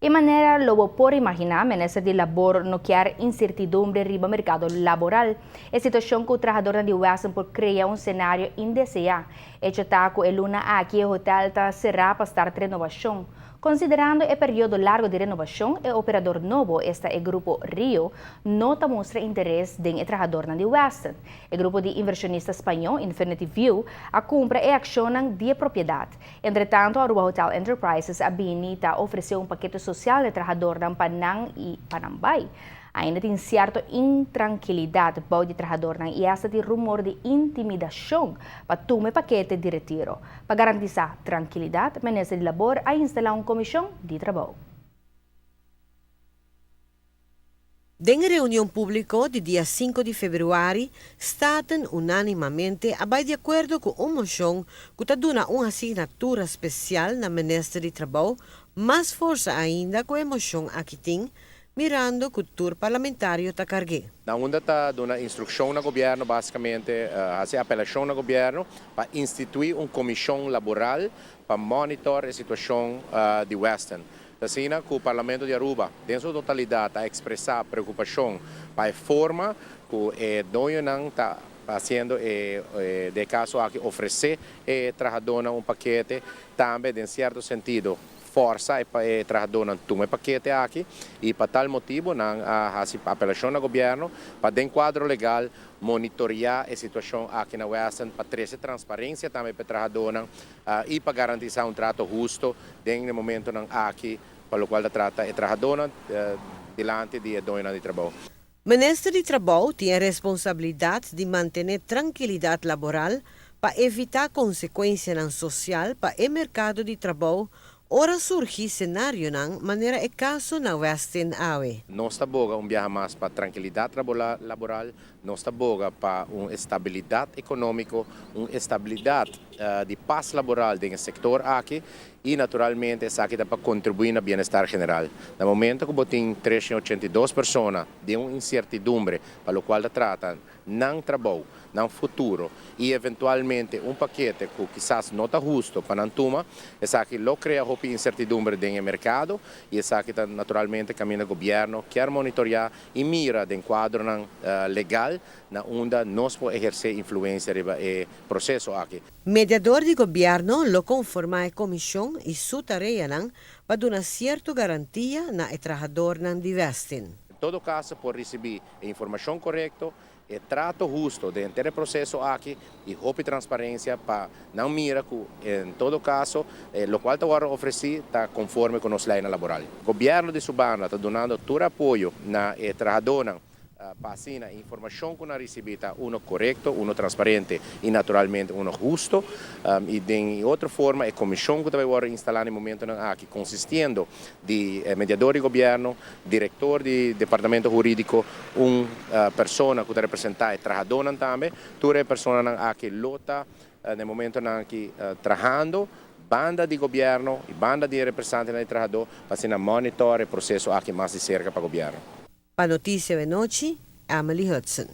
De maneira lobo por imaginar, Ministério de Labor não quer incertidumbre riba mercado laboral. A situação que o trabalhador de Western por criar um cenário indesejado. Este ataque é luna aqui o hotel está será para estar renovação. Considerando o período largo de renovação, o operador novo, este é o grupo Rio, não mostra interesse em trabalhador de Western. O grupo de inversionistas espanhol, Infinity View, a compra e acionam de propriedade. Entretanto, a Aruba Hotel Enterprises, a Binita, ofereceu um paquete social de trabalhador de Panang e Panambay. Ainda tem certa intranquilidade para o trabalhador e esta de rumor de intimidação para tomar paquete de retiro. Para garantir tranquilidade, o Ministério de Labor a instalar uma comissão de trabalho. Em reunião pública de dia 5 de fevereiro, estatam unanimamente de acordo com a moção que está dando uma assinatura especial na Ministério de Trabalho, mais força ainda com a moção aqui tem, mirando que o tour parlamentário está cargue. Na onda está dando instrução no governo, basicamente, fazer apelação no governo para instituir uma comissão laboral para monitorar a situação de Western. Assim, que o Parlamento de Aruba, dentro da totalidade, está expressar preocupação para a forma que o dono não está fazendo, de caso, oferecer ao trabalhador um paquete, também, em certo sentido, força e trabalhador não toma paquete aqui e para tal motivo não a apelação ao governo para dentro quadro legal monitorar a situação aqui na Western para trazer transparência também para o trabalhador e para garantir um trato justo no momento aqui para o qual trata o trabalhador diante do dono de trabalho. O Ministério de Trabalho tem a responsabilidade de manter tranquilidade laboral para evitar consequências sociais para o mercado de trabalho. Ora surge cenário de maneira é caso na Western Awe. Não está boa viaje mais para tranquilidade laboral, não está boa para uma estabilidade econômica, uma estabilidade de paz laboral no setor aqui e naturalmente essa aqui dá para contribuir no bem-estar geral. No momento que tem 382 pessoas de uma incertidumbre para o qual trata não trabalho, não futuro e eventualmente um paquete que quizás não está justo para não tomar, essa aqui lo cria incertidumbre no mercado e essa aqui naturalmente caminha o governo quer monitorar e mira em quadro legal na onde nós podemos exercer influência no processo aqui. Mediador de governo lo conforma a comissão e sua tarefa para dar certa garantia na trabalhador de Western. Em todo caso, por receber a informação correta, e trato justo dentro do processo aqui e houve transparência para não mirar que, em todo caso, o qual está oferecido está conforme com as leis laborais. O governo de Subana está dando todo apoio na trabalhadora para assim a informação que nós recebemos correto, transparente e naturalmente justo. E de outra forma, a comissão que vai instalar no momento aqui, consistindo de mediador de governo, diretor de departamento jurídico, uma pessoa que representa o trabalhador também, toda a pessoa aqui lota no momento aqui trabalhando, banda de governo e banda de representantes do trabalhador para monitorar o processo aqui mais de cerca para o governo. Para Notícia de Noite, Emily Hudson.